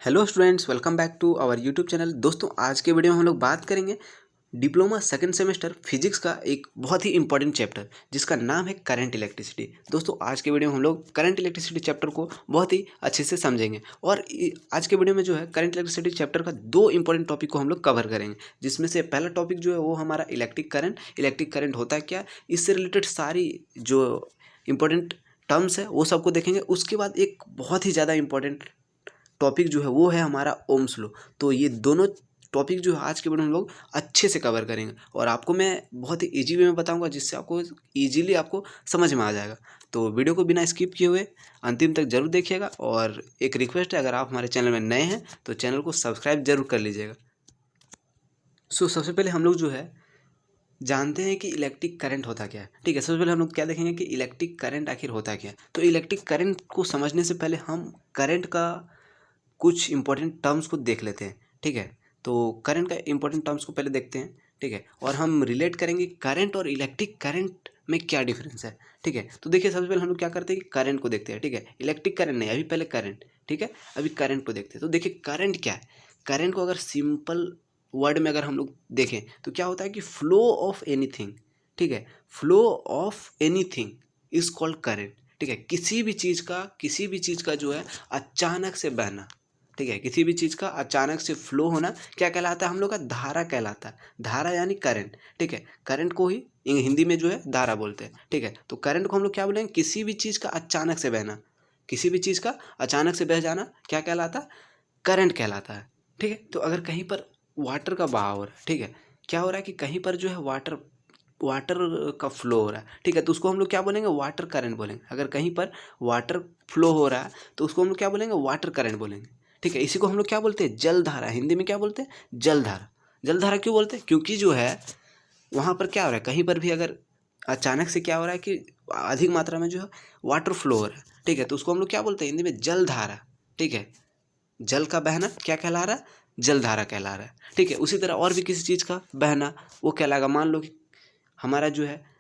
Hello students, welcome back to our YouTube channel. दोस्तों, आज के वीडियो में हम लोग बात करेंगे डिप्लोमा सेकंड सेमेस्टर फिजिक्स का एक बहुत ही इंपॉर्टेंट चैप्टर जिसका नाम है करंट इलेक्ट्रिसिटी। दोस्तों, आज के वीडियो में हम लोग करंट इलेक्ट्रिसिटी चैप्टर को बहुत ही अच्छे से समझेंगे और आज के वीडियो में जो है करंट इलेक्ट्रिसिटी चैप्टर का दो इंपॉर्टेंट टॉपिक को हम लोग कवर करेंगे, जिसमें से पहला टॉपिक जो है वो हमारा इलेक्ट्रिक करंट होता है क्या, इससे रिलेटेड सारी जो इंपॉर्टेंट टर्म्स है वो सबको देखेंगे। उसके बाद एक बहुत ही ज़्यादा इंपॉर्टेंट टॉपिक जो है वो है हमारा ओम्स लॉ। तो ये दोनों टॉपिक जो है आज के वीडियो में हम लोग अच्छे से कवर करेंगे और आपको मैं बहुत ही इजी वे में बताऊंगा, जिससे आपको इजीली आपको समझ में आ जाएगा। तो वीडियो को बिना स्किप किए हुए अंतिम तक जरूर देखिएगा। और एक रिक्वेस्ट है, अगर आप हमारे चैनल में नए हैं तो चैनल को सब्सक्राइब जरूर कर लीजिएगा। सबसे पहले हम लोग जो है जानते हैं कि इलेक्ट्रिक करंट होता क्या है। ठीक है, सबसे पहले हम लोग क्या देखेंगे कि इलेक्ट्रिक करंट आखिर होता क्या है। तो इलेक्ट्रिक करंट को समझने से पहले हम करंट का कुछ इंपॉर्टेंट टर्म्स को देख लेते हैं। ठीक है, तो करंट का इंपॉर्टेंट टर्म्स को पहले देखते हैं। ठीक है, और हम रिलेट करेंगे करंट और इलेक्ट्रिक करंट में क्या डिफरेंस है। ठीक है, तो देखिए सबसे पहले हम लोग क्या करते हैं कि करंट को देखते हैं। ठीक है, इलेक्ट्रिक करंट नहीं, अभी पहले करंट। ठीक है, अभी करंट को देखते हैं। तो देखिए करंट क्या है। करंट को अगर सिंपल वर्ड में अगर हम लोग देखें तो क्या होता है कि फ्लो ऑफ एनीथिंग। ठीक है, flow of anything is called current. ठीक है, किसी भी चीज़ का जो है अचानक से बहना। ठीक है, किसी भी चीज़ का अचानक से फ्लो होना क्या कहलाता है, हम लोग का धारा कहलाता है। धारा यानी करंट। ठीक है, करंट को ही हिंदी में जो है धारा बोलते हैं। ठीक है, तो करंट को हम लोग क्या बोलेंगे, किसी भी चीज़ का अचानक से बहना, किसी भी चीज़ का अचानक से बह जाना क्या कहलाता है, करंट कहलाता है। ठीक है, तो अगर कहीं पर वाटर का बहाव हो रहा है, ठीक है, क्या हो रहा है कि कहीं पर जो है वाटर वाटर का फ्लो हो रहा है। ठीक है, तो उसको हम लोग क्या बोलेंगे, वाटर करंट बोलेंगे। अगर कहीं पर वाटर फ्लो हो रहा है तो उसको हम लोग क्या बोलेंगे, वाटर करंट बोलेंगे। ठीक है, इसी को हम लोग क्या बोलते हैं, जलधारा। हिंदी में क्या बोलते हैं, जलधारा। जलधारा क्यों बोलते हैं, क्योंकि जो है वहाँ पर क्या हो रहा है, कहीं पर भी अगर अचानक से क्या हो रहा है कि अधिक मात्रा में जो है वाटर फ्लो हो रहा है। ठीक है, तो उसको हम लोग क्या बोलते हैं हिंदी में, जलधारा। ठीक है, जल का बहना क्या कहला रहा है, जलधारा कहला रहा है। ठीक है, उसी तरह और भी किसी चीज़ का बहना वो कहलाएगा। मान लो कि हमारा जो है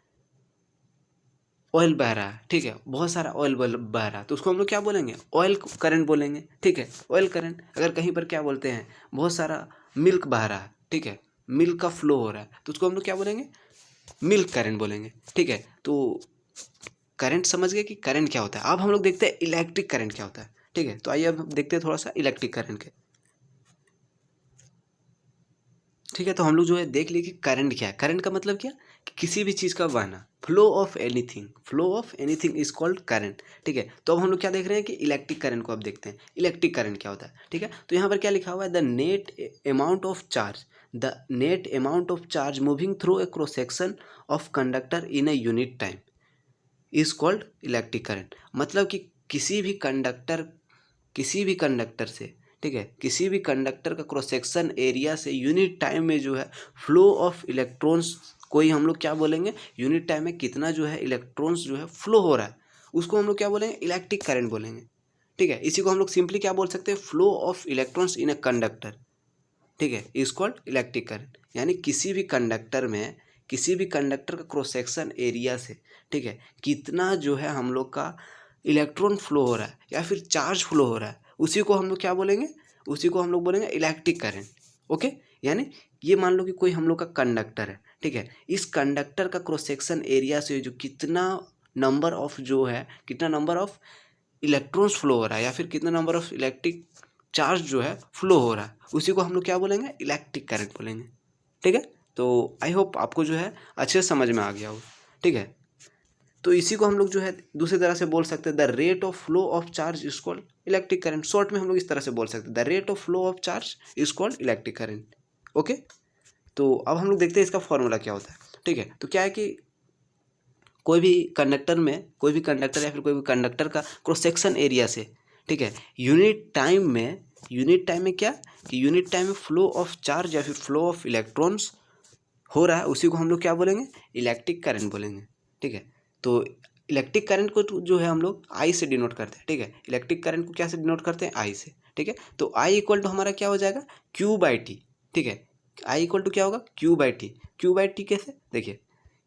ऑयल बह रहा है। ठीक है, बहुत सारा ऑयल बह रहा है तो उसको हम लोग क्या बोलेंगे, ऑयल करंट बोलेंगे। ठीक है, ऑयल करंट। अगर कहीं पर क्या बोलते हैं, बहुत सारा मिल्क बह रहा है। ठीक है, मिल्क का फ्लो हो रहा है तो उसको हम लोग क्या बोलेंगे, मिल्क करंट बोलेंगे। ठीक है, तो करंट समझ गए कि करंट क्या होता है। अब हम लोग देखते हैं इलेक्ट्रिक करंट क्या होता है। ठीक है, तो आइए अब देखते हैं थोड़ा सा इलेक्ट्रिक करंट के। ठीक है, तो हम लोग जो है देख लिए कि करंट क्या है। करंट का मतलब क्या, कि किसी भी चीज़ का बहना, flow of anything. Flow of anything is called current. ठीक है, तो अब हम लोग क्या देख रहे हैं कि इलेक्ट्रिक करंट को अब देखते हैं, इलेक्ट्रिक करंट क्या होता है। ठीक है, तो यहाँ पर क्या लिखा हुआ है, the net amount of charge moving through a cross section of conductor in a unit time is called electric current. मतलब कि किसी भी कंडक्टर से, ठीक है, किसी भी कंडक्टर का क्रॉस सेक्शन एरिया से यूनिट टाइम में जो है फ्लो ऑफ इलेक्ट्रॉन्स को ही हम लोग क्या बोलेंगे, यूनिट टाइम में कितना जो है इलेक्ट्रॉन्स जो है फ्लो हो रहा है उसको हम लोग क्या बोलेंगे, इलेक्ट्रिक करंट बोलेंगे। ठीक है, इसी को हम लोग सिंपली क्या बोल सकते हैं, flow of electrons in a conductor. ठीक है, इज कॉल्ड इलेक्ट्रिक करंट। यानी किसी भी कंडक्टर का क्रॉस सेक्शन एरिया से, ठीक है, कितना जो है हम लोग का इलेक्ट्रॉन फ्लो हो रहा है या फिर चार्ज फ्लो हो रहा है, उसी को हम लोग क्या बोलेंगे, उसी को हम लोग बोलेंगे इलेक्ट्रिक करंट। ओके, यानी ये मान लो कि कोई हम लोग का कंडक्टर है। ठीक है, इस कंडक्टर का क्रॉस सेक्शन एरिया से जो कितना नंबर ऑफ इलेक्ट्रॉन्स फ्लो हो रहा है या फिर कितना नंबर ऑफ इलेक्ट्रिक चार्ज जो है फ्लो हो रहा है, उसी को हम लोग क्या बोलेंगे, इलेक्ट्रिक करंट बोलेंगे। ठीक है, तो आई होप आपको जो है अच्छे से समझ में आ गया हो। ठीक है, तो इसी को हम लोग जो है दूसरी तरह से बोल सकते हैं, the rate of flow of charge is called electric current. Short में हम लोग इस तरह से बोल सकते हैं, the rate of flow of charge is called electric current. Okay, तो अब हम लोग देखते हैं इसका फॉर्मूला क्या होता है। ठीक है, तो क्या है कि कोई भी कंडक्टर या फिर कोई भी कंडक्टर का क्रॉस सेक्शन एरिया से, ठीक है, यूनिट टाइम में क्या, कि यूनिट टाइम में फ्लो ऑफ चार्ज या फिर फ्लो ऑफ इलेक्ट्रॉन्स हो रहा है, उसी को हम लोग क्या बोलेंगे, इलेक्ट्रिक करंट बोलेंगे। ठीक है, तो इलेक्ट्रिक करंट को जो है हम लोग आई से डिनोट करते हैं। ठीक है, इलेक्ट्रिक करंट को क्या से डिनोट करते हैं, आई से। ठीक है, तो आई इक्वल टू हमारा क्या हो जाएगा, क्यू बाई टी। ठीक है, आई इक्वल टू क्या होगा, Q by T. Q by T कैसे, देखिए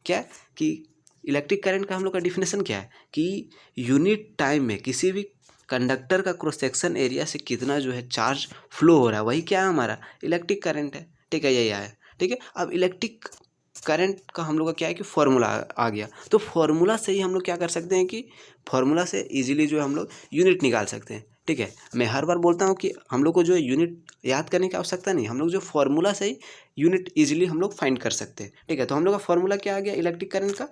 क्या है कि इलेक्ट्रिक करंट का हम लोग का डिफिनेशन क्या है कि यूनिट टाइम में किसी भी कंडक्टर का क्रॉस सेक्शन एरिया से कितना जो है चार्ज फ्लो हो रहा है, वही क्या है हमारा इलेक्ट्रिक करंट है। ठीक है, यही आया। ठीक है, अब इलेक्ट्रिक करंट का हम लोग का क्या है कि फॉर्मूला आ गया, तो फॉर्मूला से ही हम लोग क्या कर सकते हैं कि फॉर्मूला से इजीली जो है हम लोग यूनिट निकाल सकते हैं। ठीक है, मैं हर बार बोलता हूँ कि हम लोग को जो है यूनिट याद करने की आवश्यकता नहीं, हम लोग जो फॉर्मूला से ही यूनिट इजीली हम लोग फाइंड कर सकते हैं। ठीक है, तो हम लोग का फॉर्मूला क्या आ गया इलेक्ट्रिक करंट का,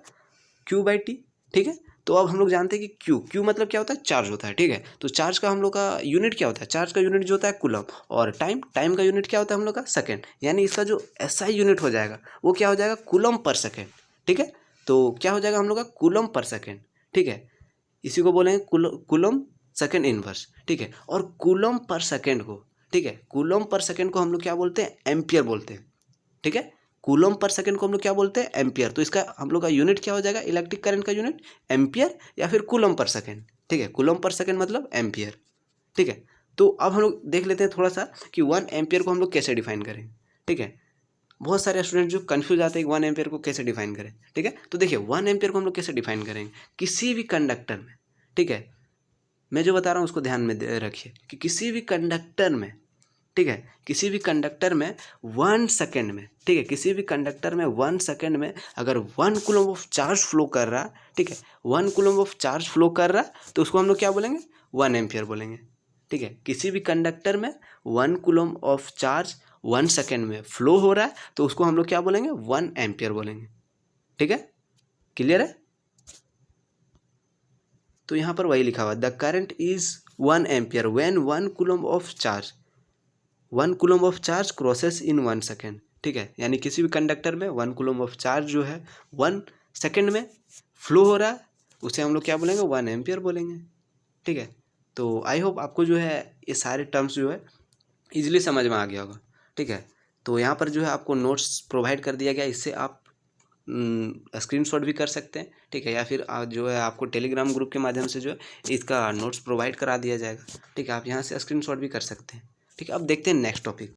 Q/T। ठीक है, तो अब हम लोग जानते हैं कि Q मतलब क्या होता है, चार्ज होता है। ठीक है, तो चार्ज का हम लोग का यूनिट क्या होता है, चार्ज का यूनिट जो होता है कूलम, और टाइम का यूनिट क्या होता है हम लोग का सेकंड, यानी इसका जो SI यूनिट हो जाएगा वो क्या हो जाएगा, कूलम पर सेकेंड। ठीक है, तो क्या हो जाएगा हम लोग का कूलम पर सेकेंड। ठीक है, इसी को बोलेंगे कूलम सेकेंड इनवर्स। ठीक है, और कूलम पर सेकेंड को, ठीक है, कूलम पर सेकेंड को हम लोग क्या बोलते हैं, एम्पियर बोलते हैं। ठीक है, कूलम पर सेकंड को हम लोग क्या बोलते हैं, एम्पियर। तो इसका हम लोग का यूनिट क्या हो जाएगा इलेक्ट्रिक करंट का यूनिट, एम्पियर या फिर कूलम पर सेकंड। ठीक है, कूलम पर सेकंड मतलब एम्पियर। ठीक है, तो अब हम लोग देख लेते हैं थोड़ा सा कि 1 एम्पियर को हम लोग कैसे डिफाइन करें। ठीक है, बहुत सारे स्टूडेंट जो कन्फ्यूज आते हैं कि 1 एम्पियर को कैसे डिफाइन करें। ठीक है, तो देखिए 1 एम्पियर को हम लोग कैसे डिफाइन करेंगे, किसी भी कंडक्टर में। ठीक है, मैं जो बता रहा हूँ उसको ध्यान में रखिए कि किसी भी कंडक्टर में, ठीक है, किसी भी कंडक्टर में 1 सेकेंड में, ठीक है, किसी भी कंडक्टर में 1 सेकेंड में अगर 1 कूलम ऑफ चार्ज फ्लो कर रहा, ठीक है, 1 कूलम ऑफ चार्ज फ्लो कर रहा, तो उसको हम लोग क्या बोलेंगे, 1 एम्पियर बोलेंगे। ठीक है, किसी भी कंडक्टर में 1 कूलम ऑफ चार्ज 1 सेकेंड में फ्लो हो रहा है, तो उसको हम लोग क्या बोलेंगे, 1 एम्पियर बोलेंगे। ठीक है, क्लियर है। तो यहाँ पर वही लिखा हुआ, the current is 1 ampere when 1 coulomb of charge 1 coulomb of charge crosses in 1 second. ठीक है, यानी किसी भी कंडक्टर में 1 कूलम ऑफ चार्ज जो है 1 सेकेंड में फ्लो हो रहा है, उसे हम लोग क्या बोलेंगे, 1 एम्पियर बोलेंगे। ठीक है, तो आई होप आपको जो है ये सारे टर्म्स जो है इजीली समझ में आ गया होगा। ठीक है, तो यहाँ पर जो है आपको नोट्स प्रोवाइड कर दिया गया, इससे आप स्क्रीनशॉट भी कर सकते हैं। ठीक है, या फिर जो है आपको टेलीग्राम ग्रुप के माध्यम से जो है इसका नोट्स प्रोवाइड करा दिया जाएगा। ठीक है, आप यहाँ से स्क्रीनशॉट भी कर सकते हैं। ठीक है, अब देखते हैं नेक्स्ट टॉपिक।